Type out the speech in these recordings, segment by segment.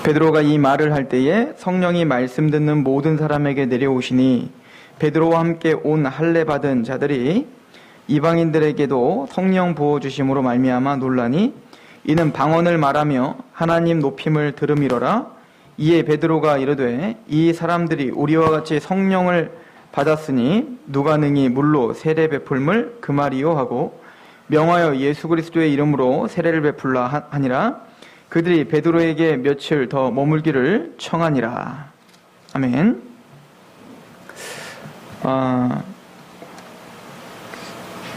베드로가 이 말을 할 때에 성령이 말씀 듣는 모든 사람에게 내려오시니 베드로와 함께 온 할례 받은 자들이 이방인들에게도 성령 부어주심으로 말미암아 놀라니 이는 방언을 말하며 하나님 높임을 들음이로라. 이에 베드로가 이르되 이 사람들이 우리와 같이 성령을 받았으니 누가 능히 물로 세례 베풀물 그 말이요 하고 명하여 예수 그리스도의 이름으로 세례를 베풀라 하니라. 그들이 베드로에게 며칠 더 머물기를 청하니라. 아멘.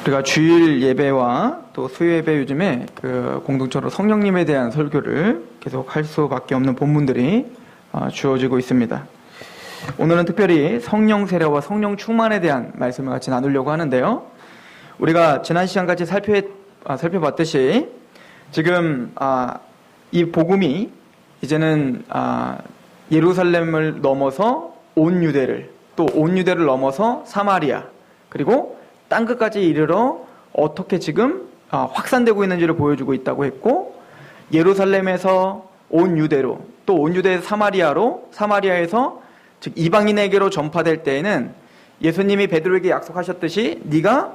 우리가 주일 예배와 또 수요 예배 요즘에 공동체로 성령님에 대한 설교를 계속 할 수밖에 없는 본문들이 주어지고 있습니다. 오늘은 특별히 성령 세례와 성령 충만에 대한 말씀을 같이 나누려고 하는데요. 우리가 지난 시간까지 살펴봤듯이 지금 이 복음이 이제는 예루살렘을 넘어서 온 유대를, 또 온 유대를 넘어서 사마리아, 그리고 땅끝까지 이르러 어떻게 지금 확산되고 있는지를 보여주고 있다고 했고, 예루살렘에서 온 유대로, 또 온 유대에서 사마리아로, 사마리아에서 즉 이방인에게로 전파될 때에는 예수님이 베드로에게 약속하셨듯이 네가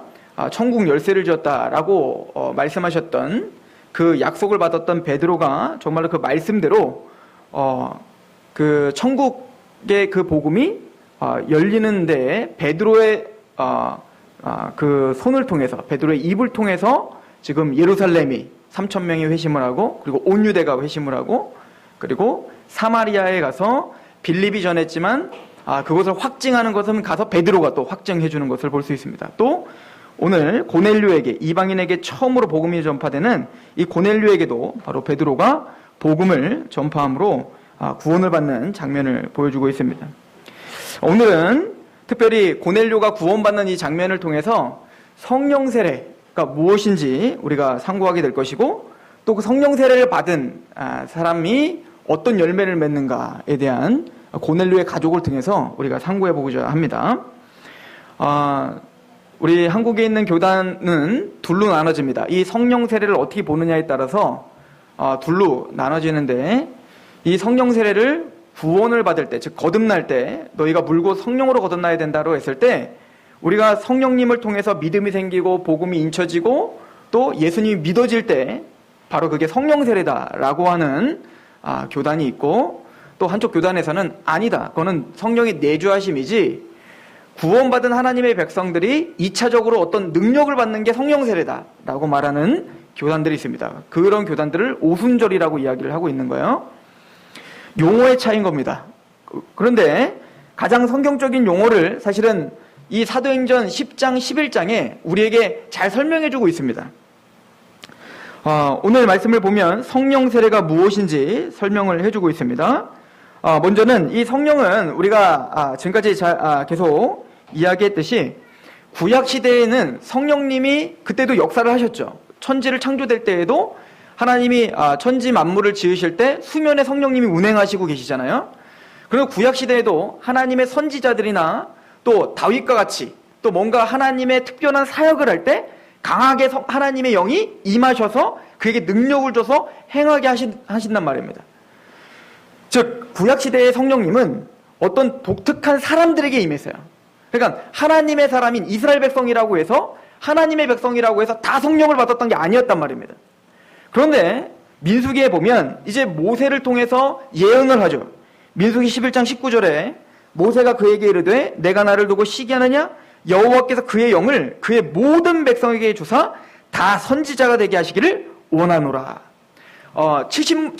천국 열쇠를 쥐었다라고 말씀하셨던 그 약속을 받았던 베드로가 정말로 그 말씀대로 그 천국의 그 복음이 열리는 데에 베드로의 그 손을 통해서, 베드로의 입을 통해서 지금 예루살렘이 3,000명이 회심을 하고, 그리고 온 유대가 회심을 하고, 그리고 사마리아에 가서 빌립이 전했지만 그것을 확증하는 것은 가서 베드로가 또 확증해 주는 것을 볼 수 있습니다. 또 오늘 고넬료에게, 이방인에게 처음으로 복음이 전파되는 이 고넬료에게도 바로 베드로가 복음을 전파함으로 구원을 받는 장면을 보여주고 있습니다. 오늘은 특별히 고넬료가 구원받는 이 장면을 통해서 성령 세례가 무엇인지 우리가 상고하게 될 것이고, 또 그 성령 세례를 받은 사람이 어떤 열매를 맺는가에 대한 고넬료의 가족을 통해서 우리가 상고해 보고자 합니다. 우리 한국에 있는 교단은 둘로 나눠집니다. 이 성령 세례를 어떻게 보느냐에 따라서 둘로 나눠지는데, 이 성령 세례를 구원을 받을 때, 즉 거듭날 때, 너희가 물고 성령으로 거듭나야 된다고 했을 때, 우리가 성령님을 통해서 믿음이 생기고 복음이 인쳐지고 또 예수님이 믿어질 때 바로 그게 성령 세례다라고 하는 교단이 있고, 또 한쪽 교단에서는 아니다, 그거는 성령의 내주하심이지 구원받은 하나님의 백성들이 2차적으로 어떤 능력을 받는 게 성령 세례다라고 말하는 교단들이 있습니다. 그런 교단들을 오순절이라고 이야기를 하고 있는 거예요. 용어의 차이인 겁니다. 그런데 가장 성경적인 용어를 사실은 이 사도행전 10장 11장에 우리에게 잘 설명해주고 있습니다. 오늘 말씀을 보면 성령 세례가 무엇인지 설명을 해주고 있습니다. 먼저는 이 성령은 우리가 지금까지 계속 이야기했듯이 구약시대에는 성령님이 그때도 역사를 하셨죠. 천지를 창조될 때에도 하나님이 천지 만물을 지으실 때 수면에 성령님이 운행하시고 계시잖아요. 그리고 구약시대에도 하나님의 선지자들이나 또 다윗과 같이 또 뭔가 하나님의 특별한 사역을 할 때 강하게 하나님의 영이 임하셔서 그에게 능력을 줘서 행하게 하신단 말입니다. 즉 구약시대의 성령님은 어떤 독특한 사람들에게 임했어요. 그러니까 하나님의 사람인 이스라엘 백성이라고 해서, 하나님의 백성이라고 해서 다 성령을 받았던 게 아니었단 말입니다. 그런데 민수기에 보면 이제 모세를 통해서 예언을 하죠. 민수기 11장 19절에 모세가 그에게 이르되 내가 나를 두고 시기하느냐? 여호와께서 그의 영을 그의 모든 백성에게 주사 다 선지자가 되게 하시기를 원하노라. 70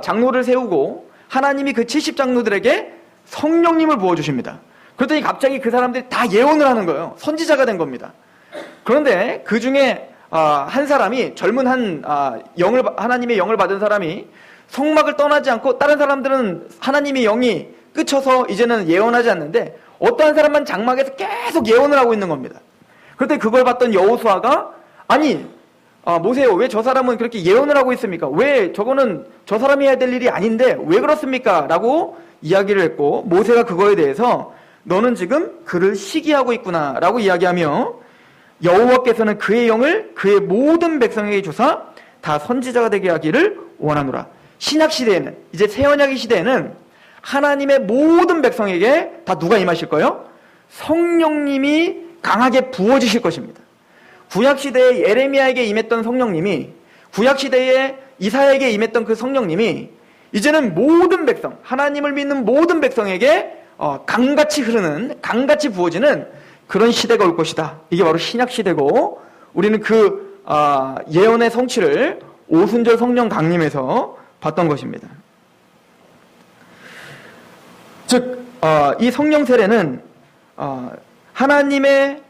장로를 세우고 하나님이 그 70 장로들에게 성령님을 부어주십니다. 그랬더니 갑자기 그 사람들이 다 예언을 하는 거예요. 선지자가 된 겁니다. 그런데 그 중에 한 사람이, 젊은 하나님의 영을 받은 사람이 성막을 떠나지 않고, 다른 사람들은 하나님의 영이 끝쳐서 이제는 예언하지 않는데 어떠한 사람만 장막에서 계속 예언을 하고 있는 겁니다. 그때 그걸 봤던 여호수아가, 아니 모세요, 왜 저 사람은 그렇게 예언을 하고 있습니까? 왜 저거는 저 사람이 해야 될 일이 아닌데 왜 그렇습니까? 라고 이야기를 했고, 모세가 그거에 대해서 너는 지금 그를 시기하고 있구나 라고 이야기하며, 여호와께서는 그의 영을 그의 모든 백성에게 주사 다 선지자가 되게 하기를 원하노라. 신약 시대에는, 이제 새 언약의 시대에는 하나님의 모든 백성에게 다 누가 임하실 거예요? 성령님이 강하게 부어지실 것입니다. 구약 시대에 예레미야에게 임했던 성령님이, 구약 시대에 이사야에게 임했던 그 성령님이 이제는 모든 백성, 하나님을 믿는 모든 백성에게 강같이 흐르는, 강같이 부어지는 그런 시대가 올 것이다. 이게 바로 신약 시대고, 우리는 그 예언의 성취를 오순절 성령 강림에서 봤던 것입니다. 즉, 이 성령 세례는 하나님의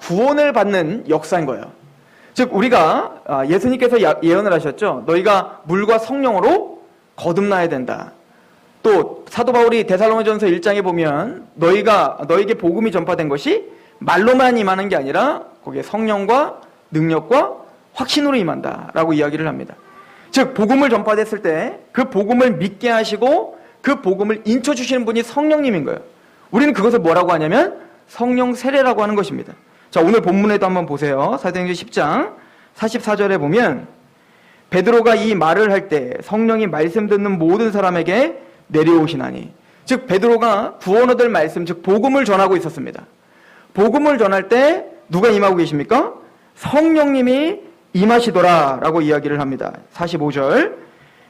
구원을 받는 역사인 거예요. 즉, 우리가 예수님께서 예언을 하셨죠. 너희가 물과 성령으로 거듭나야 된다. 또 사도 바울이 데살로니가전서 1장에 보면 너에게 복음이 전파된 것이 말로만 임하는 게 아니라 거기에 성령과 능력과 확신으로 임한다라고 이야기를 합니다. 즉, 복음을 전파됐을 때 그 복음을 믿게 하시고 그 복음을 인쳐주시는 분이 성령님인 거예요. 우리는 그것을 뭐라고 하냐면 성령 세례라고 하는 것입니다. 자, 오늘 본문에도 한번 보세요. 사도행전 10장 44절에 보면 베드로가 이 말을 할 때 성령이 말씀 듣는 모든 사람에게 내려오시나니, 즉 베드로가 구원 얻을 말씀, 즉 복음을 전하고 있었습니다. 복음을 전할 때 누가 임하고 계십니까? 성령님이 임하시더라 라고 이야기를 합니다. 45절,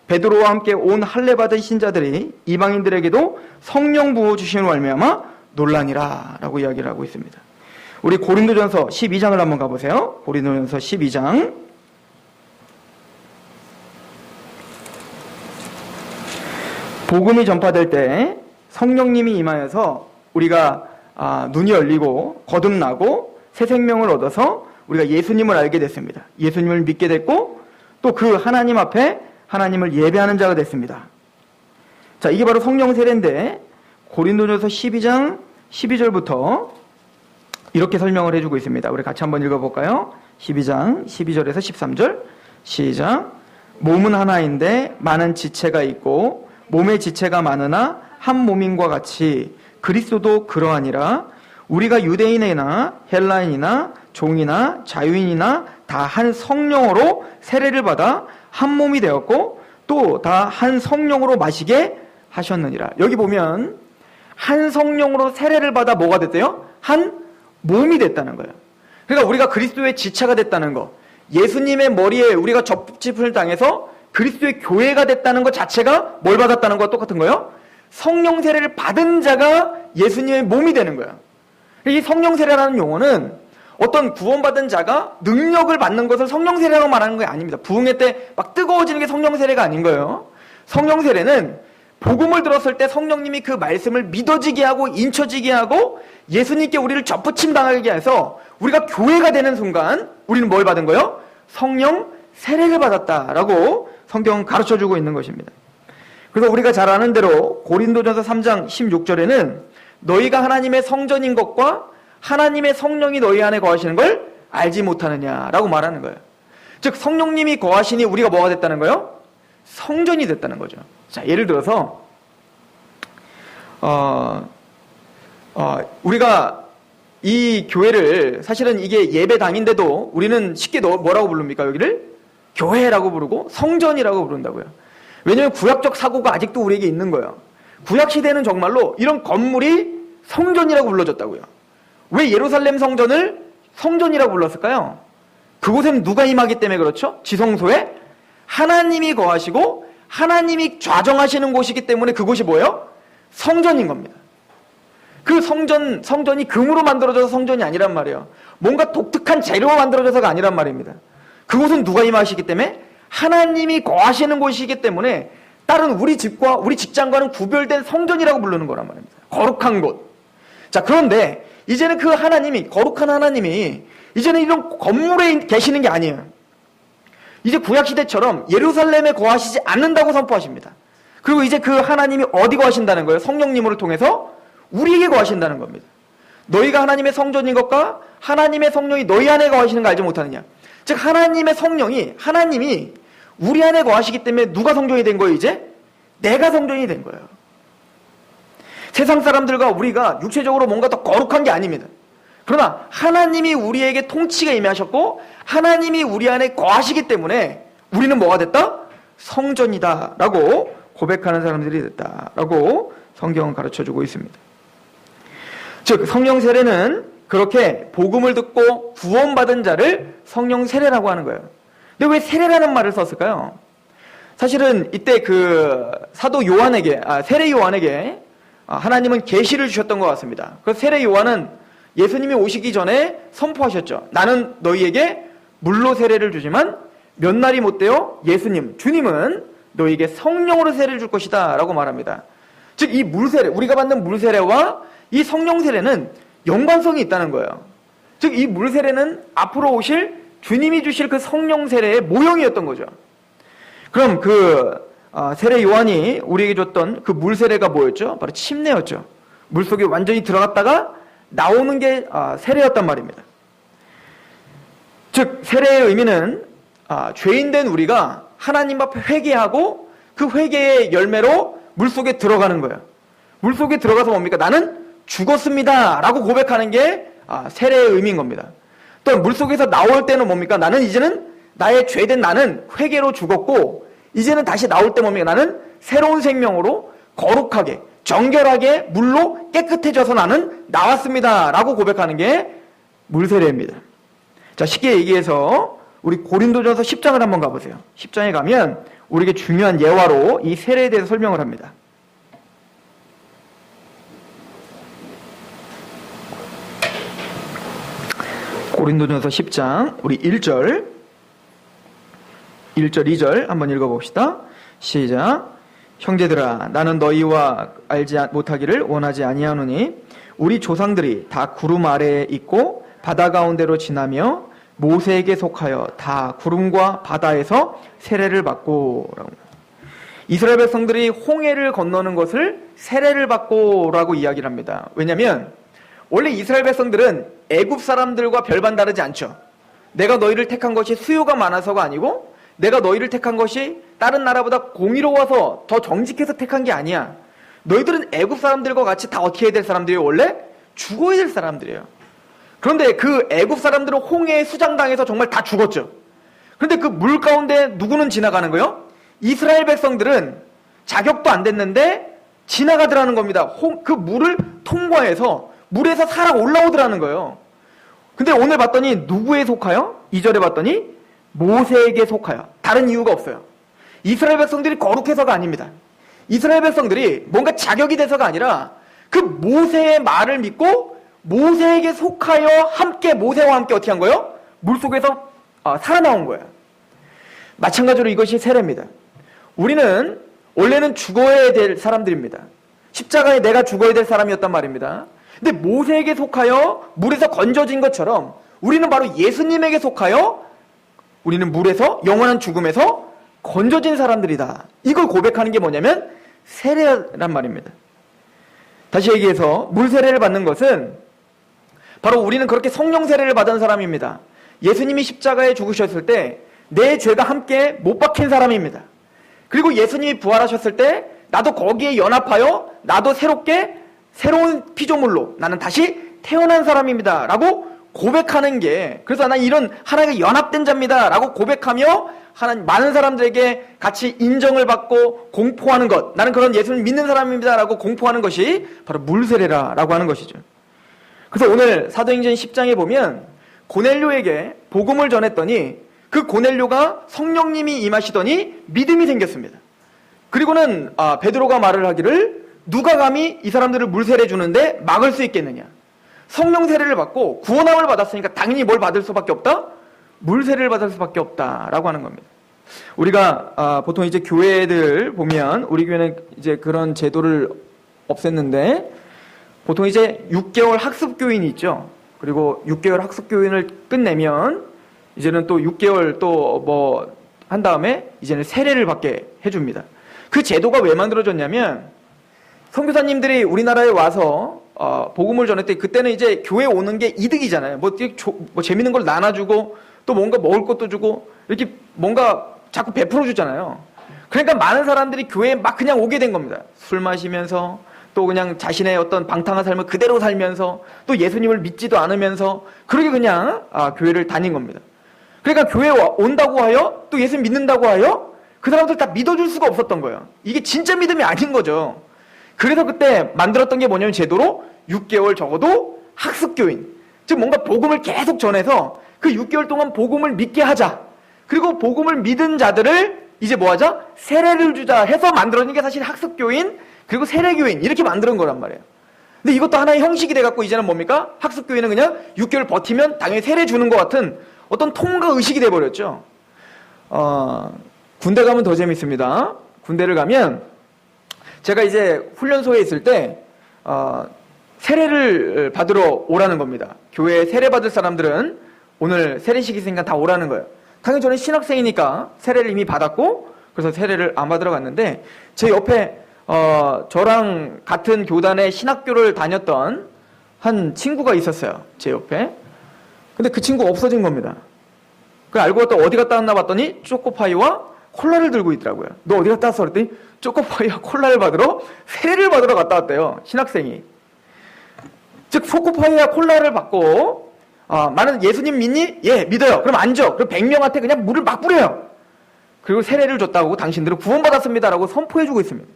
베드로와 함께 온 할례 받은 신자들이 이방인들에게도 성령 부어 주시는 말미암아 논란이라 라고 이야기를 하고 있습니다. 우리 고린도전서 12장을 한번 가보세요. 고린도전서 12장. 복음이 전파될 때 성령님이 임하여서 우리가 눈이 열리고 거듭나고 새 생명을 얻어서 우리가 예수님을 알게 됐습니다. 예수님을 믿게 됐고 또 그 하나님 앞에 하나님을 예배하는 자가 됐습니다. 자, 이게 바로 성령 세례인데 고린도전서 12장 12절부터 이렇게 설명을 해주고 있습니다. 우리 같이 한번 읽어볼까요? 12장 12절에서 13절 시작. 몸은 하나인데 많은 지체가 있고 몸의 지체가 많으나 한 몸인과 같이 그리스도도 그러하니라. 우리가 유대인이나 헬라인이나 종이나 자유인이나 다 한 성령으로 세례를 받아 한 몸이 되었고 또 다 한 성령으로 마시게 하셨느니라. 여기 보면 한 성령으로 세례를 받아 뭐가 됐대요? 한 몸이 됐다는 거예요. 그러니까 우리가 그리스도의 지체가 됐다는 거, 예수님의 머리에 우리가 접붙임을 당해서 그리스도의 교회가 됐다는 것 자체가 뭘 받았다는 것과 똑같은 거예요? 성령 세례를 받은 자가 예수님의 몸이 되는 거예요. 이 성령 세례라는 용어는 어떤 구원받은 자가 능력을 받는 것을 성령 세례라고 말하는 게 아닙니다. 부흥회 때 막 뜨거워지는 게 성령 세례가 아닌 거예요. 성령 세례는 복음을 들었을 때 성령님이 그 말씀을 믿어지게 하고 인쳐지게 하고 예수님께 우리를 접붙임 당하게 해서 우리가 교회가 되는 순간 우리는 뭘 받은 거예요? 성령 세례를 받았다라고 성경은 가르쳐주고 있는 것입니다. 그래서 우리가 잘 아는 대로 고린도전서 3장 16절에는 너희가 하나님의 성전인 것과 하나님의 성령이 너희 안에 거하시는 걸 알지 못하느냐라고 말하는 거예요. 즉 성령님이 거하시니 우리가 뭐가 됐다는 거예요? 성전이 됐다는 거죠. 자, 예를 들어서 우리가 이 교회를 사실은 이게 예배당인데도 우리는 쉽게 뭐라고 부릅니까? 여기를 교회라고 부르고 성전이라고 부른다고요. 왜냐하면 구약적 사고가 아직도 우리에게 있는 거예요. 구약 시대는 정말로 이런 건물이 성전이라고 불러졌다고요. 왜 예루살렘 성전을 성전이라고 불렀을까요? 그곳에는 누가 임하기 때문에 그렇죠? 지성소에 하나님이 거하시고 하나님이 좌정하시는 곳이기 때문에 그곳이 뭐예요? 성전인 겁니다. 그 성전이 금으로 만들어져서 성전이 아니란 말이에요. 뭔가 독특한 재료가 만들어져서가 아니란 말입니다. 그곳은 누가 임하시기 때문에 하나님이 거하시는 곳이기 때문에 다른 우리 집과 우리 직장과는 구별된 성전이라고 부르는 거란 말입니다. 거룩한 곳. 자, 그런데 이제는 그 하나님이, 거룩한 하나님이 이제는 이런 건물에 계시는 게 아니에요. 이제 구약시대처럼 예루살렘에 거하시지 않는다고 선포하십니다. 그리고 이제 그 하나님이 어디 거하신다는 거예요? 성령님을 통해서 우리에게 거하신다는 겁니다. 너희가 하나님의 성전인 것과 하나님의 성령이 너희 안에 거하시는 거 알지 못하느냐. 즉 하나님의 성령이, 하나님이 우리 안에 거하시기 때문에 누가 성전이 된 거예요? 이제 내가 성전이 된 거예요. 세상 사람들과 우리가 육체적으로 뭔가 더 거룩한 게 아닙니다. 그러나 하나님이 우리에게 통치가 임하셨고 하나님이 우리 안에 거하시기 때문에 우리는 뭐가 됐다? 성전이다라고 고백하는 사람들이 됐다라고 성경은 가르쳐주고 있습니다. 즉 성령 세례는 그렇게 복음을 듣고 구원받은 자를 성령 세례라고 하는 거예요. 근데 왜 세례라는 말을 썼을까요? 사실은 이때 그 사도 요한에게, 세례 요한에게 하나님은 계시를 주셨던 것 같습니다. 그래서 세례 요한은 예수님이 오시기 전에 선포하셨죠. 나는 너희에게 물로 세례를 주지만 몇 날이 못 되어 예수님, 주님은 너희에게 성령으로 세례를 줄 것이다 라고 말합니다. 즉 이 물세례, 우리가 받는 물세례와 이 성령 세례는 연관성이 있다는 거예요. 즉 이 물세례는 앞으로 오실 주님이 주실 그 성령 세례의 모형이었던 거죠. 그럼 그 세례 요한이 우리에게 줬던 그 물세례가 뭐였죠? 바로 침례였죠. 물속에 완전히 들어갔다가 나오는 게 세례였단 말입니다. 즉 세례의 의미는 죄인된 우리가 하나님 앞에 회개하고 그 회개의 열매로 물속에 들어가는 거예요. 물속에 들어가서 뭡니까? 나는 죽었습니다 라고 고백하는 게 세례의 의미인 겁니다. 또 물속에서 나올 때는 뭡니까? 나는 이제는 나의 죄된 나는 회개로 죽었고 이제는 다시 나올 때 뭡니까? 나는 새로운 생명으로 거룩하게 정결하게 물로 깨끗해져서 나는 나왔습니다 라고 고백하는 게 물세례입니다. 자, 쉽게 얘기해서 우리 고린도전서 10장을 한번 가보세요. 10장에 가면 우리에게 중요한 예화로 이 세례에 대해서 설명을 합니다. 고린도전서 10장 우리 1절 2절 한번 읽어봅시다. 시작. 형제들아 나는 너희와 알지 못하기를 원하지 아니하노니 우리 조상들이 다 구름 아래에 있고 바다 가운데로 지나며 모세에게 속하여 다 구름과 바다에서 세례를 받고 라고. 이스라엘 백성들이 홍해를 건너는 것을 세례를 받고라고 이야기를 합니다. 왜냐하면 원래 이스라엘 백성들은 애굽 사람들과 별반 다르지 않죠. 내가 너희를 택한 것이 수요가 많아서가 아니고 내가 너희를 택한 것이 다른 나라보다 공의로워서 더 정직해서 택한 게 아니야. 너희들은 애굽 사람들과 같이 다 어떻게 해야 될 사람들이에요? 원래 죽어야 될 사람들이에요. 그런데 그 애굽 사람들은 홍해에 수장당해서 정말 다 죽었죠. 그런데 그 물 가운데 누구는 지나가는 거예요? 이스라엘 백성들은 자격도 안 됐는데 지나가더라는 겁니다. 그 물을 통과해서 물에서 살아 올라오더라는 거예요. 근데 오늘 봤더니 누구에 속하여? 2절에 봤더니 모세에게 속하여. 다른 이유가 없어요. 이스라엘 백성들이 거룩해서가 아닙니다. 이스라엘 백성들이 뭔가 자격이 돼서가 아니라 그 모세의 말을 믿고 모세에게 속하여 함께 모세와 함께 어떻게 한 거예요? 물속에서 살아나온 거예요. 마찬가지로 이것이 세례입니다. 우리는 원래는 죽어야 될 사람들입니다. 십자가에 내가 죽어야 될 사람이었단 말입니다. 근데 모세에게 속하여 물에서 건져진 것처럼 우리는 바로 예수님에게 속하여 우리는 물에서 영원한 죽음에서 건져진 사람들이다. 이걸 고백하는 게 뭐냐면 세례란 말입니다. 다시 얘기해서 물 세례를 받는 것은 바로 우리는 그렇게 성령 세례를 받은 사람입니다. 예수님이 십자가에 죽으셨을 때 내 죄가 함께 못 박힌 사람입니다. 그리고 예수님이 부활하셨을 때 나도 거기에 연합하여 나도 새롭게 새로운 피조물로 나는 다시 태어난 사람입니다 라고 고백하는 게, 그래서 난 이런 하나님과 연합된 자입니다 라고 고백하며 하나님 많은 사람들에게 같이 인정을 받고 공포하는 것, 나는 그런 예수를 믿는 사람입니다 라고 공포하는 것이 바로 물세례라고 하는 것이죠. 그래서 오늘 사도행전 10장에 보면 고넬료에게 복음을 전했더니 그 고넬료가 성령님이 임하시더니 믿음이 생겼습니다. 그리고는 베드로가 말을 하기를 누가 감히 이 사람들을 물세례 주는데 막을 수 있겠느냐. 성령 세례를 받고 구원함을 받았으니까 당연히 뭘 받을 수밖에 없다? 물세례를 받을 수밖에 없다라고 하는 겁니다. 우리가 보통 이제 교회들 보면 우리 교회는 이제 그런 제도를 없앴는데 보통 이제 6개월 학습 교인이 있죠. 그리고 6개월 학습 교인을 끝내면 이제는 또 6개월 또 뭐 한 다음에 이제는 세례를 받게 해줍니다. 그 제도가 왜 만들어졌냐면 선교사님들이 우리나라에 와서 복음을 전할 때 그때는 이제 교회 오는 게 이득이잖아요. 뭐 재밌는 걸 나눠주고 또 뭔가 먹을 것도 주고 이렇게 뭔가 자꾸 베풀어 주잖아요. 그러니까 많은 사람들이 교회에 막 그냥 오게 된 겁니다. 술 마시면서 또 그냥 자신의 어떤 방탕한 삶을 그대로 살면서 또 예수님을 믿지도 않으면서 그렇게 그냥 교회를 다닌 겁니다. 그러니까 교회에 온다고 하여 또 예수 믿는다고 하여 그 사람들 다 믿어줄 수가 없었던 거예요. 이게 진짜 믿음이 아닌 거죠. 그래서 그때 만들었던 게 뭐냐면 제도로 6개월 적어도 학습교인, 즉 뭔가 복음을 계속 전해서 그 6개월 동안 복음을 믿게 하자. 그리고 복음을 믿은 자들을 이제 뭐 하자? 세례를 주자 해서 만들어진 게 사실 학습교인 그리고 세례교인 이렇게 만드는 거란 말이에요. 근데 이것도 하나의 형식이 돼갖고 이제는 뭡니까? 학습교인은 그냥 6개월 버티면 당연히 세례 주는 것 같은 어떤 통과 의식이 돼버렸죠. 군대 가면 더 재밌습니다. 군대를 가면 제가 이제 훈련소에 있을 때 세례를 받으러 오라는 겁니다. 교회에 세례 받을 사람들은 오늘 세례식이 있으니까 다 오라는 거예요. 당연히 저는 신학생이니까 세례를 이미 받았고 그래서 세례를 안 받으러 갔는데 제 옆에 저랑 같은 교단의 신학교를 다녔던 한 친구가 있었어요. 제 옆에. 근데 그 친구 없어진 겁니다. 그걸 알고 봤더니 어디 갔다 왔나 봤더니 초코파이와 콜라를 들고 있더라고요. 너 어디 갔다 왔어? 그랬더니 초코파이와 콜라를 받으러 세례를 받으러 갔다 왔대요. 신학생이. 즉 초코파이와 콜라를 받고 나는 예수님 믿니? 예, 믿어요. 그럼 앉아. 그럼 100명한테 그냥 물을 막 뿌려요. 그리고 세례를 줬다고 당신들은 구원받았습니다라고 선포해주고 있습니다.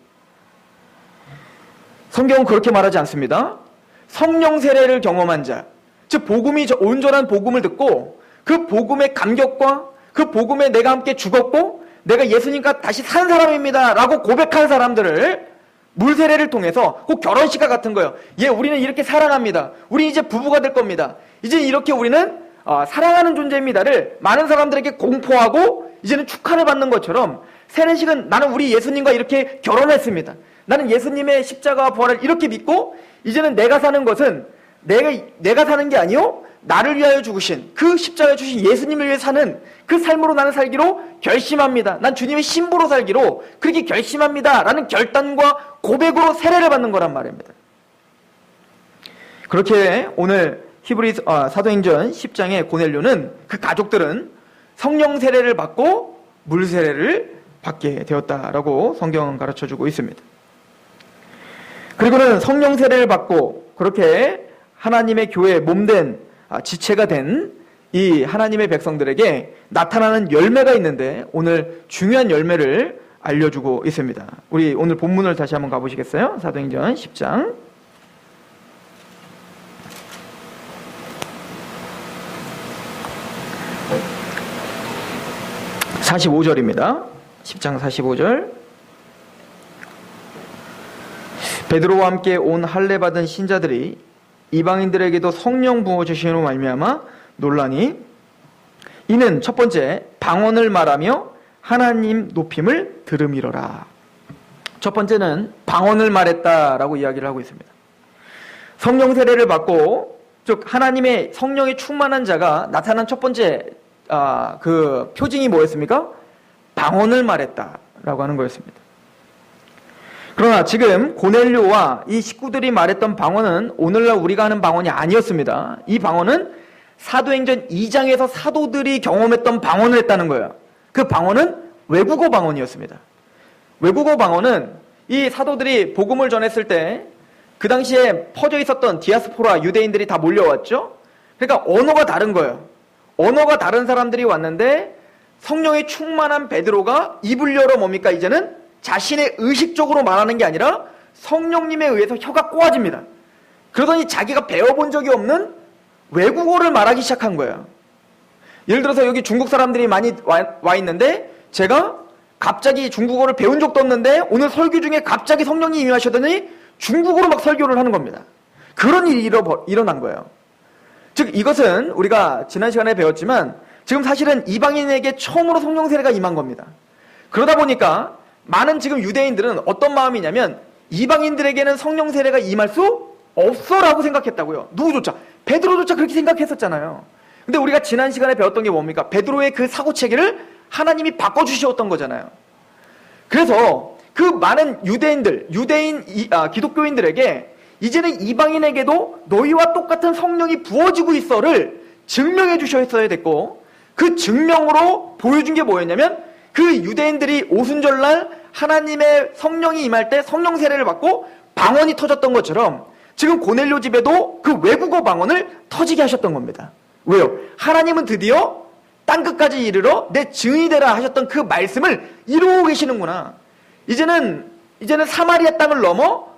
성경은 그렇게 말하지 않습니다. 성령 세례를 경험한 자, 즉 복음이 온전한 복음을 듣고 그 복음의 감격과 그 복음에 내가 함께 죽었고 내가 예수님과 다시 산 사람입니다 라고 고백한 사람들을 물세례를 통해서 꼭 결혼식과 같은 거예요. 예, 우리는 이렇게 사랑합니다. 우리 이제 부부가 될 겁니다. 이제 이렇게 우리는 사랑하는 존재입니다를 많은 사람들에게 공포하고 이제는 축하를 받는 것처럼 세례식은 나는 우리 예수님과 이렇게 결혼했습니다. 나는 예수님의 십자가와 부활을 이렇게 믿고 이제는 내가 사는 것은 내가 사는 게 아니요 나를 위하여 죽으신 그 십자가에 주신 예수님을 위해 사는 그 삶으로 나는 살기로 결심합니다. 난 주님의 신부로 살기로 그렇게 결심합니다 라는 결단과 고백으로 세례를 받는 거란 말입니다. 그렇게 오늘 사도행전 10장의 고넬료는 그 가족들은 성령 세례를 받고 물 세례를 받게 되었다라고 성경은 가르쳐주고 있습니다. 그리고는 성령 세례를 받고 그렇게 하나님의 교회의 몸된 지체가 된 이 하나님의 백성들에게 나타나는 열매가 있는데 오늘 중요한 열매를 알려주고 있습니다. 우리 오늘 본문을 다시 한번 가보시겠어요? 사도행전 10장 45절입니다. 10장 45절. 베드로와 함께 온 할례 받은 신자들이 이방인들에게도 성령 부어 주시므로 말미암아 논란이 이는 첫 번째 방언을 말하며 하나님 높임을 들음이러라. 첫 번째는 방언을 말했다라고 이야기를 하고 있습니다. 성령 세례를 받고 즉 하나님의 성령이 충만한 자가 나타난 첫 번째 그 표징이 뭐였습니까? 방언을 말했다라고 하는 거였습니다. 그러나 지금 고넬료와 이 식구들이 말했던 방언은 오늘날 우리가 하는 방언이 아니었습니다. 이 방언은 사도행전 2장에서 사도들이 경험했던 방언을 했다는 거예요. 그 방언은 외국어 방언이었습니다. 외국어 방언은 이 사도들이 복음을 전했을 때 그 당시에 퍼져 있었던 디아스포라 유대인들이 다 몰려왔죠. 그러니까 언어가 다른 거예요. 언어가 다른 사람들이 왔는데 성령이 충만한 베드로가 입을 열어 뭡니까? 이제는 자신의 의식적으로 말하는 게 아니라 성령님에 의해서 혀가 꼬아집니다. 그러더니 자기가 배워본 적이 없는 외국어를 말하기 시작한 거예요. 예를 들어서 여기 중국 사람들이 많이 와 있는데 제가 갑자기 중국어를 배운 적도 없는데 오늘 설교 중에 갑자기 성령이 임하시더니 중국어로 막 설교를 하는 겁니다. 그런 일이 일어난 거예요. 즉 이것은 우리가 지난 시간에 배웠지만 지금 사실은 이방인에게 처음으로 성령 세례가 임한 겁니다. 그러다 보니까 많은 지금 유대인들은 어떤 마음이냐면 이방인들에게는 성령 세례가 임할 수 없어라고 생각했다고요. 누구조차 베드로조차 그렇게 생각했었잖아요. 근데 우리가 지난 시간에 배웠던 게 뭡니까? 베드로의 그 사고체계를 하나님이 바꿔주셨던 거잖아요. 그래서 그 많은 기독교인들에게 이제는 이방인에게도 너희와 똑같은 성령이 부어지고 있어를 증명해 주셨어야 됐고 그 증명으로 보여준 게 뭐였냐면 그 유대인들이 오순절날 하나님의 성령이 임할 때 성령 세례를 받고 방언이 터졌던 것처럼 지금 고넬료 집에도 그 외국어 방언을 터지게 하셨던 겁니다. 왜요? 하나님은 드디어 땅끝까지 이르러 내 증인이 되라 하셨던 그 말씀을 이루고 계시는구나. 이제는 사마리아 땅을 넘어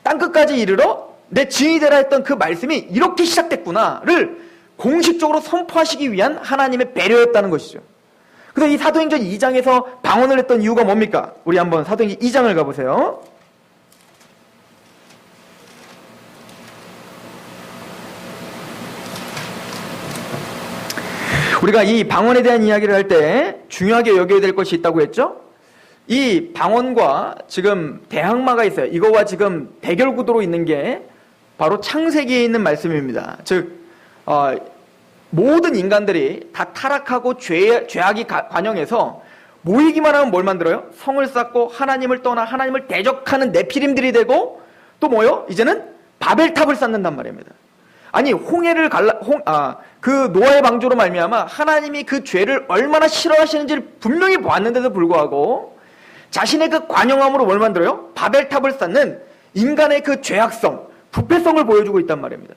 땅끝까지 이르러 내 증인이 되라 했던 그 말씀이 이렇게 시작됐구나를 공식적으로 선포하시기 위한 하나님의 배려였다는 것이죠. 그래서 이 사도행전 2장에서 방언을 했던 이유가 뭡니까? 우리 한번 사도행전 2장을 가보세요. 우리가 이 방언에 대한 이야기를 할 때 중요하게 여겨야 될 것이 있다고 했죠? 이 방언과 지금 대항마가 있어요. 이거와 지금 대결 구도로 있는 게 바로 창세기에 있는 말씀입니다. 즉 모든 인간들이 다 타락하고 죄악이 관영해서 모이기만 하면 뭘 만들어요? 성을 쌓고 하나님을 떠나 하나님을 대적하는 네피림들이 되고 또 뭐요? 이제는 바벨탑을 쌓는단 말입니다. 아니 그 노아의 방주로 말미암아 하나님이 그 죄를 얼마나 싫어하시는지를 분명히 보았는데도 불구하고 자신의 그 관영함으로 뭘 만들어요? 바벨탑을 쌓는 인간의 그 죄악성, 부패성을 보여주고 있단 말입니다.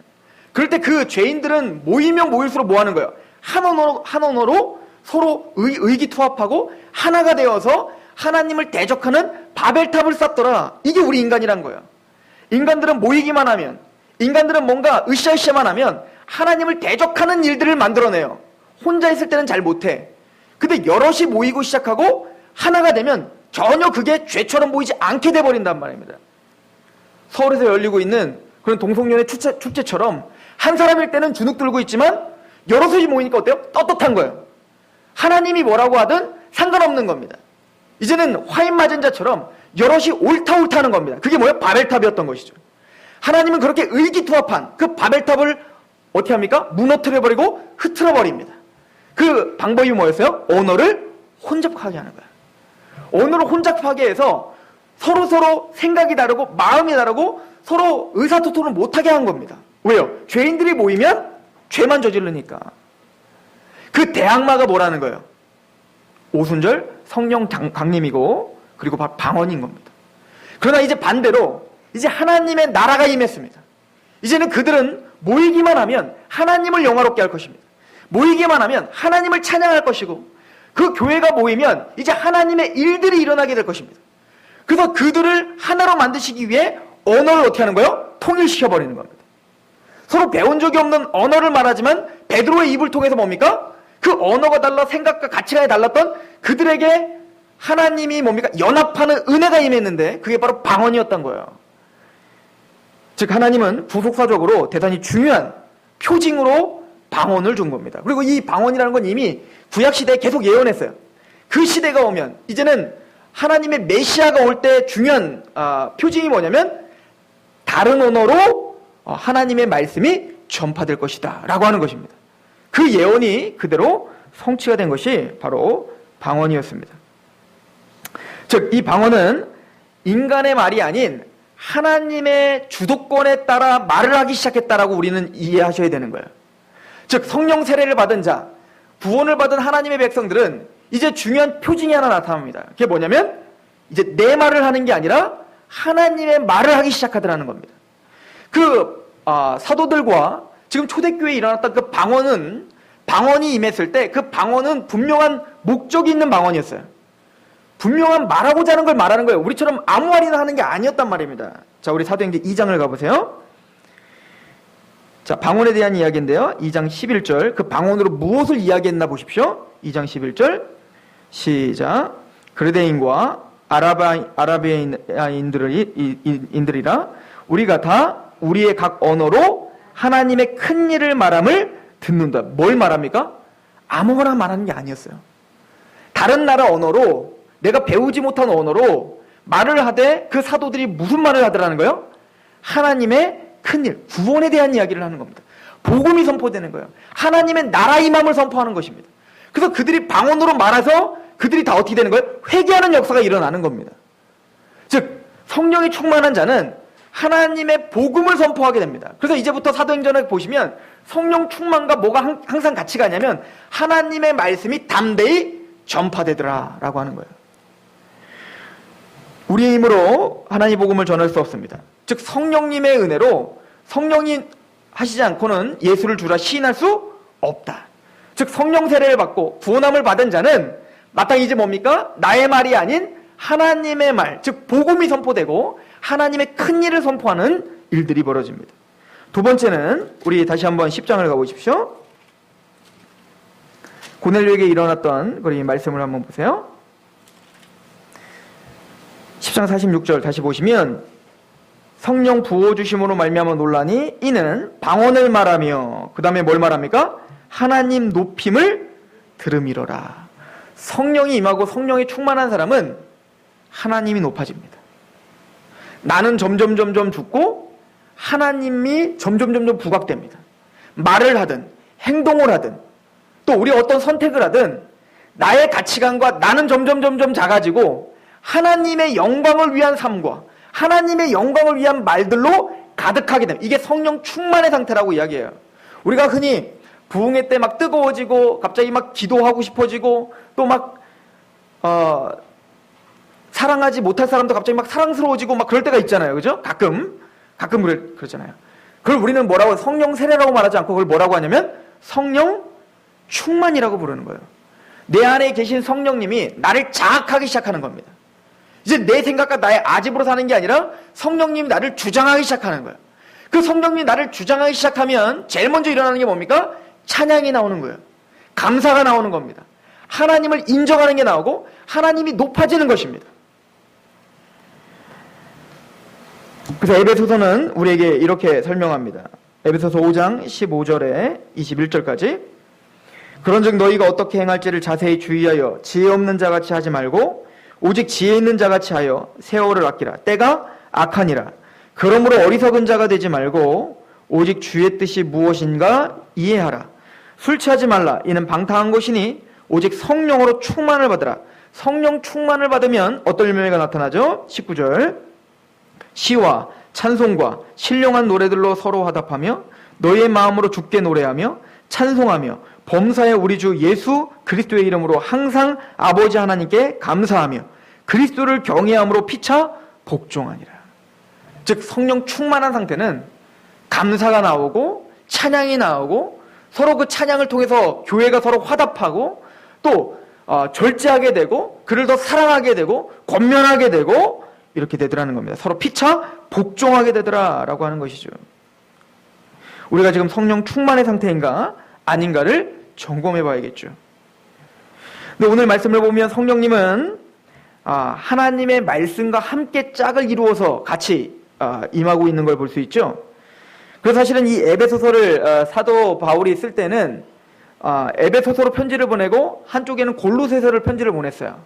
그럴 때 그 죄인들은 모이면 모일수록 뭐 하는 거예요? 한 언어로 서로 의기투합하고 하나가 되어서 하나님을 대적하는 바벨탑을 쌓더라. 이게 우리 인간이란 거예요. 인간들은 모이기만 하면, 인간들은 뭔가 으쌰으쌰만 하면 하나님을 대적하는 일들을 만들어내요. 혼자 있을 때는 잘 못해. 근데 여럿이 모이고 시작하고 하나가 되면 전혀 그게 죄처럼 보이지 않게 돼버린단 말입니다. 서울에서 열리고 있는 그런 동성연애 축제처럼 한 사람일 때는 주눅 들고 있지만 여럿이 모이니까 어때요? 떳떳한 거예요. 하나님이 뭐라고 하든 상관없는 겁니다. 이제는 화인 맞은 자처럼 여럿이 옳다 하는 겁니다. 그게 뭐예요? 바벨탑이었던 것이죠. 하나님은 그렇게 의기투합한 그 바벨탑을 어떻게 합니까? 무너뜨려버리고 흐트러버립니다. 그 방법이 뭐였어요? 언어를 혼잡하게 하는 거예요. 언어를 혼잡하게 해서 서로 생각이 다르고 마음이 다르고 서로 의사소통을 못하게 한 겁니다. 왜요? 죄인들이 모이면 죄만 저지르니까. 그 대항마가 뭐라는 거예요? 오순절 성령 강림이고 그리고 바로 방언인 겁니다. 그러나 이제 반대로 이제 하나님의 나라가 임했습니다. 이제는 그들은 모이기만 하면 하나님을 영화롭게 할 것입니다. 모이기만 하면 하나님을 찬양할 것이고 그 교회가 모이면 이제 하나님의 일들이 일어나게 될 것입니다. 그래서 그들을 하나로 만드시기 위해 언어를 어떻게 하는 거예요? 통일시켜버리는 겁니다. 서로 배운 적이 없는 언어를 말하지만 베드로의 입을 통해서 뭡니까? 그 언어가 달라 생각과 가치관이 달랐던 그들에게 하나님이 뭡니까? 연합하는 은혜가 임했는데 그게 바로 방언이었던 거예요. 즉 하나님은 구속사적으로 대단히 중요한 표징으로 방언을 준 겁니다. 그리고 이 방언이라는 건 이미 구약시대에 계속 예언했어요. 그 시대가 오면 이제는 하나님의 메시아가 올 때 중요한 표징이 뭐냐면 다른 언어로 하나님의 말씀이 전파될 것이다 라고 하는 것입니다. 그 예언이 그대로 성취가 된 것이 바로 방언이었습니다. 즉 이 방언은 인간의 말이 아닌 하나님의 주도권에 따라 말을 하기 시작했다라고 우리는 이해하셔야 되는 거예요. 즉 성령 세례를 받은 자, 구원을 받은 하나님의 백성들은 이제 중요한 표징이 하나 나타납니다. 그게 뭐냐면 이제 내 말을 하는 게 아니라 하나님의 말을 하기 시작하더라는 겁니다. 그 사도들과 지금 초대교회에 일어났던 그 방언이 임했을 때 그 방언은 분명한 목적이 있는 방언이었어요. 분명한 말하고자 하는 걸 말하는 거예요. 우리처럼 아무 말이나 하는 게 아니었단 말입니다. 자, 우리 사도행전 2장을 가보세요. 자, 방언에 대한 이야기인데요. 2장 11절. 그 방언으로 무엇을 이야기했나 보십시오. 2장 11절. 시작. 그르데인과 아라비아인들이라 우리가 다 우리의 각 언어로 하나님의 큰 일을 말함을 듣는다. 뭘 말합니까? 아무거나 말하는 게 아니었어요. 다른 나라 언어로 내가 배우지 못한 언어로 말을 하되 그 사도들이 무슨 말을 하더라는 거예요? 하나님의 큰일, 구원에 대한 이야기를 하는 겁니다. 복음이 선포되는 거예요. 하나님의 나라 임함을 선포하는 것입니다. 그래서 그들이 방언으로 말해서 그들이 다 어떻게 되는 거예요? 회개하는 역사가 일어나는 겁니다. 즉 성령이 충만한 자는 하나님의 복음을 선포하게 됩니다. 그래서 이제부터 사도행전을 보시면 성령 충만과 뭐가 항상 같이 가냐면 하나님의 말씀이 담대히 전파되더라 라고 하는 거예요. 우리의 힘으로 하나님의 복음을 전할 수 없습니다. 즉 성령님의 은혜로 성령이 하시지 않고는 예수를 주라 시인할 수 없다. 즉 성령 세례를 받고 구원함을 받은 자는 마땅히 이제 뭡니까? 나의 말이 아닌 하나님의 말, 즉 복음이 선포되고 하나님의 큰 일을 선포하는 일들이 벌어집니다. 두 번째는 우리 다시 한번 10장을 가보십시오. 고넬료에게 일어났던 우리 말씀을 한번 보세요. 10장 46절 다시 보시면 성령 부어주심으로 말미암아 논란이 이는 방언을 말하며 그 다음에 뭘 말합니까? 하나님 높임을 들음이로라. 성령이 임하고 성령이 충만한 사람은 하나님이 높아집니다. 나는 점점 죽고 하나님이 점점 부각됩니다. 말을 하든 행동을 하든 또 우리 어떤 선택을 하든 나의 가치관과 나는 점점 작아지고 하나님의 영광을 위한 삶과 하나님의 영광을 위한 말들로 가득하게 됩니다. 이게 성령 충만의 상태라고 이야기해요. 우리가 흔히 부흥회 때 막 뜨거워지고 갑자기 막 기도하고 싶어지고 또 막 사랑하지 못할 사람도 갑자기 막 사랑스러워지고 막 그럴 때가 있잖아요. 그죠? 가끔 그렇잖아요. 그걸 우리는 뭐라고 성령 세례라고 말하지 않고 그걸 뭐라고 하냐면 성령 충만이라고 부르는 거예요. 내 안에 계신 성령님이 나를 자학하기 시작하는 겁니다. 이제 내 생각과 나의 아집으로 사는 게 아니라 성령님이 나를 주장하기 시작하는 거예요. 그 성령님이 나를 주장하기 시작하면 제일 먼저 일어나는 게 뭡니까? 찬양이 나오는 거예요. 감사가 나오는 겁니다. 하나님을 인정하는 게 나오고 하나님이 높아지는 것입니다. 그래서 에베소서는 우리에게 이렇게 설명합니다. 에베소서 5장 15절에 21절까지 그런즉 너희가 어떻게 행할지를 자세히 주의하여 지혜 없는 자같이 하지 말고 오직 지혜 있는 자같이 하여 세월을 아끼라. 때가 악하니라. 그러므로 어리석은 자가 되지 말고 오직 주의 뜻이 무엇인가 이해하라. 술 취하지 말라. 이는 방탕한 것이니 오직 성령으로 충만을 받으라. 성령 충만을 받으면 어떤 열매가 나타나죠? 19절 시와 찬송과 신령한 노래들로 서로 화답하며 너희의 마음으로 주께 노래하며 찬송하며 범사의 우리 주 예수 그리스도의 이름으로 항상 아버지 하나님께 감사하며 그리스도를 경외함으로 피차 복종하니라. 즉 성령 충만한 상태는 감사가 나오고 찬양이 나오고 서로 그 찬양을 통해서 교회가 서로 화답하고 또 절제하게 되고 그를 더 사랑하게 되고 권면하게 되고 이렇게 되더라는 겁니다. 서로 피차 복종하게 되더라라고 하는 것이죠. 우리가 지금 성령 충만의 상태인가 아닌가를 점검해 봐야겠죠. 근데 오늘 말씀을 보면 성령님은 하나님의 말씀과 함께 짝을 이루어서 같이 임하고 있는 걸 볼 수 있죠. 그래서 사실은 이 에베소서를 사도 바울이 쓸 때는 에베소서로 편지를 보내고 한쪽에는 골로새서를 편지를 보냈어요.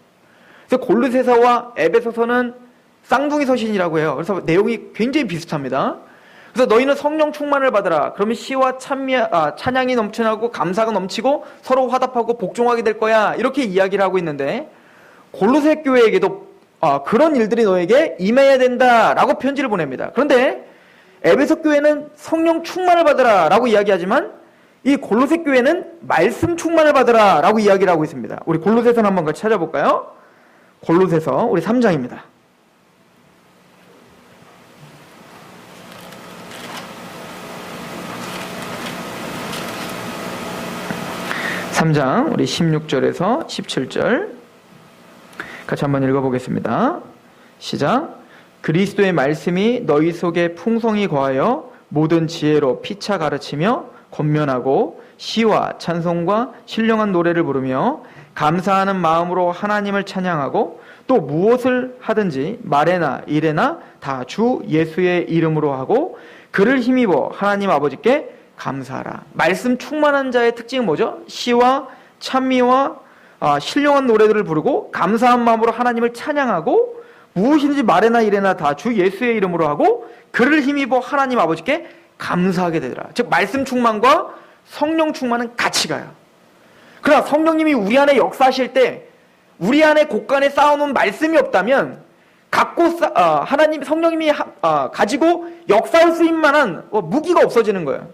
그래서 골로새서와 에베소서는 쌍둥이 서신이라고 해요. 그래서 내용이 굉장히 비슷합니다. 그래서 너희는 성령 충만을 받으라. 그러면 시와 찬양이 넘쳐나고 감사가 넘치고 서로 화답하고 복종하게 될 거야. 이렇게 이야기를 하고 있는데 골로새 교회에게도 그런 일들이 너에게 임해야 된다라고 편지를 보냅니다. 그런데 에베소 교회는 성령 충만을 받으라 라고 이야기하지만 이 골로새 교회는 말씀 충만을 받으라 라고 이야기를 하고 있습니다. 우리 골로새서 한번 같이 찾아볼까요? 골로새서 우리 3장입니다. 3장 우리 16절에서 17절 같이 한번 읽어보겠습니다. 시작. 그리스도의 말씀이 너희 속에 풍성히 거하여 모든 지혜로 피차 가르치며 권면하고 시와 찬송과 신령한 노래를 부르며 감사하는 마음으로 하나님을 찬양하고 또 무엇을 하든지 말에나 일에나 다 주 예수의 이름으로 하고 그를 힘입어 하나님 아버지께 감사하라. 말씀 충만한 자의 특징은 뭐죠? 시와 찬미와 신령한 노래들을 부르고 감사한 마음으로 하나님을 찬양하고 무엇인지 말에나 일에나 다 주 예수의 이름으로 하고 그를 힘입어 하나님 아버지께 감사하게 되더라. 즉 말씀 충만과 성령 충만은 같이 가요. 그러나 성령님이 우리 안에 역사하실 때 우리 안에 곳간에 쌓아놓은 말씀이 없다면 하나님 성령님이 가지고 역사할 수 있는 만한 무기가 없어지는 거예요.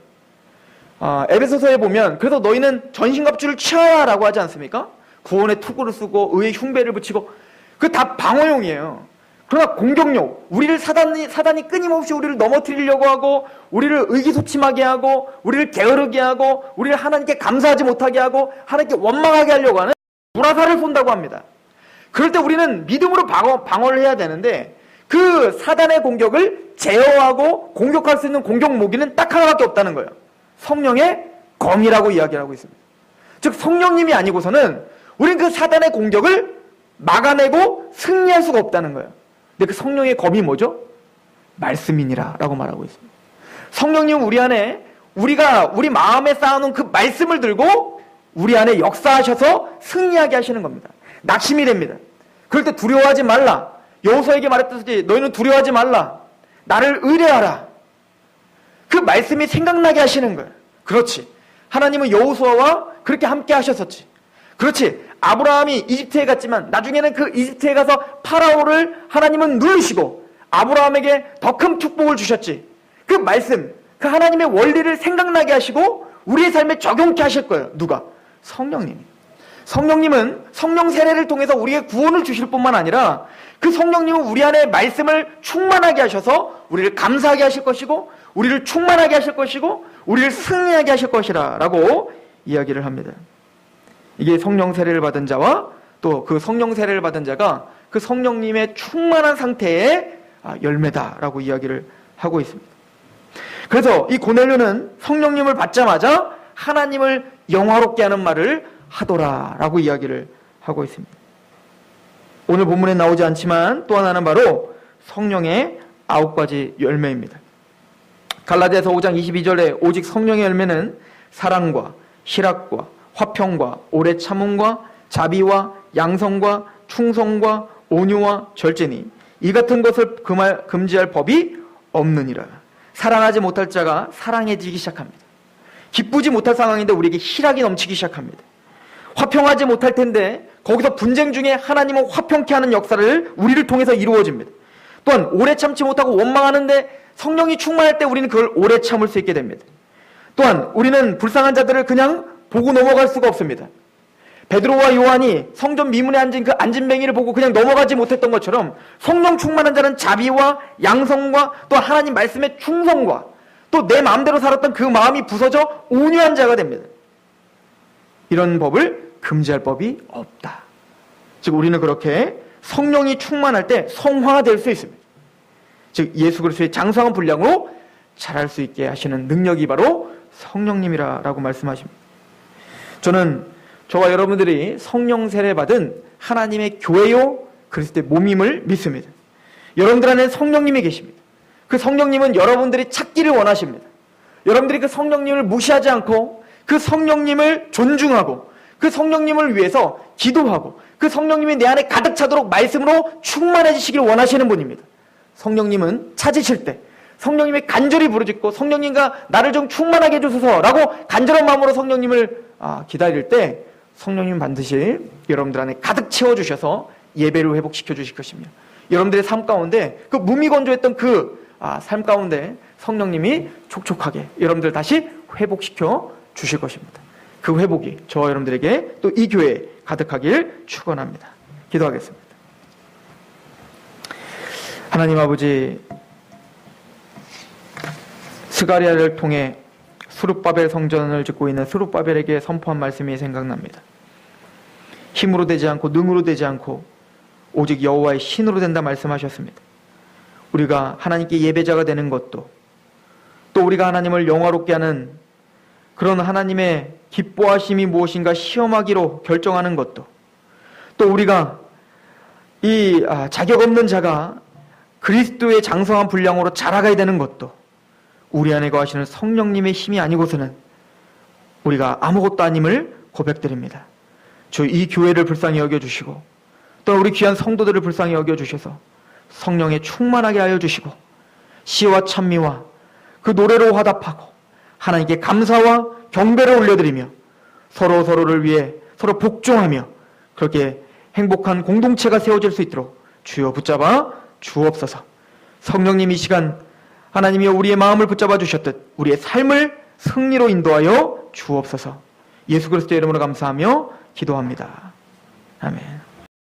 에베소서에 보면 그래서 너희는 전신갑주를 취하라 라고 하지 않습니까? 구원의 투구를 쓰고 의의 흉배를 붙이고 그 다 방어용이에요. 그러나 공격력, 우리를 사단이 끊임없이 우리를 넘어뜨리려고 하고, 우리를 의기소침하게 하고, 우리를 게으르게 하고, 우리를 하나님께 감사하지 못하게 하고, 하나님께 원망하게 하려고 하는 불화살을 쏜다고 합니다. 그럴 때 우리는 믿음으로 방어를 해야 되는데, 그 사단의 공격을 제어하고 공격할 수 있는 공격 무기는 딱 하나밖에 없다는 거예요. 성령의 검이라고 이야기를 하고 있습니다. 즉 성령님이 아니고서는 우리는 그 사단의 공격을 막아내고 승리할 수가 없다는 거예요. 근데 그 성령의 검이 뭐죠? 말씀이니라 라고 말하고 있습니다. 성령님은 우리 안에 우리 마음에 쌓아놓은 그 말씀을 들고 우리 안에 역사하셔서 승리하게 하시는 겁니다. 낙심이 됩니다. 그럴 때 두려워하지 말라. 여호수아에게 말했듯이 너희는 두려워하지 말라. 나를 의뢰하라. 그 말씀이 생각나게 하시는 거예요. 그렇지. 하나님은 여호수아와 그렇게 함께 하셨었지. 그렇지. 아브라함이 이집트에 갔지만 나중에는 그 이집트에 가서 파라오를 하나님은 누르시고 아브라함에게 더 큰 축복을 주셨지. 그 말씀, 그 하나님의 원리를 생각나게 하시고 우리의 삶에 적용케 하실 거예요. 누가? 성령님이. 성령님은 성령 세례를 통해서 우리에게 구원을 주실 뿐만 아니라 그 성령님은 우리 안에 말씀을 충만하게 하셔서 우리를 감사하게 하실 것이고 우리를 충만하게 하실 것이고 우리를 승리하게 하실 것이라 라고 이야기를 합니다. 이게 성령 세례를 받은 자와 또 그 성령 세례를 받은 자가 그 성령님의 충만한 상태의 열매다라고 이야기를 하고 있습니다. 그래서 이 고넬료는 성령님을 받자마자 하나님을 영화롭게 하는 말을 하더라라고 이야기를 하고 있습니다. 오늘 본문에 나오지 않지만 또 하나는 바로 성령의 9가지 열매입니다. 갈라디아서 5장 22절에 오직 성령의 열매는 사랑과 희락과 화평과 오래 참음과 자비와 양성과 충성과 온유와 절제니 이 같은 것을 금지할 법이 없느니라. 사랑하지 못할 자가 사랑해지기 시작합니다. 기쁘지 못할 상황인데 우리에게 희락이 넘치기 시작합니다. 화평하지 못할 텐데 거기서 분쟁 중에 하나님은 화평케 하는 역사를 우리를 통해서 이루어집니다. 또한 오래 참지 못하고 원망하는데 성령이 충만할 때 우리는 그걸 오래 참을 수 있게 됩니다. 또한 우리는 불쌍한 자들을 그냥 보고 넘어갈 수가 없습니다. 베드로와 요한이 성전 미문에 앉은 그 앉은뱅이를 보고 그냥 넘어가지 못했던 것처럼 성령 충만한 자는 자비와 양성과 또 하나님 말씀의 충성과 또 내 마음대로 살았던 그 마음이 부서져 온유한 자가 됩니다. 이런 법을 금지할 법이 없다. 즉 우리는 그렇게 성령이 충만할 때 성화될 수 있습니다. 즉 예수 그리스도의 장성한 분량으로 자랄 수 있게 하시는 능력이 바로 성령님이라고 말씀하십니다. 저는 저와 여러분들이 성령 세례 받은 하나님의 교회요 그리스도의 몸임을 믿습니다. 여러분들 안에 성령님이 계십니다. 그 성령님은 여러분들이 찾기를 원하십니다. 여러분들이 그 성령님을 무시하지 않고 그 성령님을 존중하고 그 성령님을 위해서 기도하고 그 성령님이 내 안에 가득 차도록 말씀으로 충만해지시길 원하시는 분입니다. 성령님은 찾으실 때 성령님이 간절히 부르짖고 성령님과 나를 좀 충만하게 해주소서라고 간절한 마음으로 성령님을 기다릴 때 성령님은 반드시 여러분들 안에 가득 채워주셔서 예배를 회복시켜 주실 것입니다. 여러분들의 삶 가운데 그 무미건조했던 그 삶 가운데 성령님이 촉촉하게 여러분들 다시 회복시켜 주실 것입니다. 그 회복이 저와 여러분들에게 또 이 교회에 가득하길 축원합니다. 기도하겠습니다. 하나님 아버지, 스가랴를 통해 스룹바벨 성전을 짓고 있는 스룹바벨에게 선포한 말씀이 생각납니다. 힘으로 되지 않고 능으로 되지 않고 오직 여호와의 신으로 된다 말씀하셨습니다. 우리가 하나님께 예배자가 되는 것도 또 우리가 하나님을 영화롭게 하는 그런 하나님의 기뻐하심이 무엇인가 시험하기로 결정하는 것도 또 우리가 이 자격 없는 자가 그리스도의 장성한 분량으로 자라가야 되는 것도 우리 안에 거하시는 성령님의 힘이 아니고서는 우리가 아무것도 아님을 고백드립니다. 주 이 교회를 불쌍히 여겨주시고 또 우리 귀한 성도들을 불쌍히 여겨주셔서 성령에 충만하게 하여 주시고 시와 찬미와 그 노래로 화답하고 하나님께 감사와 경배를 올려드리며 서로를 위해 서로 복종하며 그렇게 행복한 공동체가 세워질 수 있도록 주여 붙잡아 주옵소서. 성령님 이 시간 하나님이 우리의 마음을 붙잡아 주셨듯 우리의 삶을 승리로 인도하여 주옵소서. 예수 그리스도의 이름으로 감사하며 기도합니다. 아멘.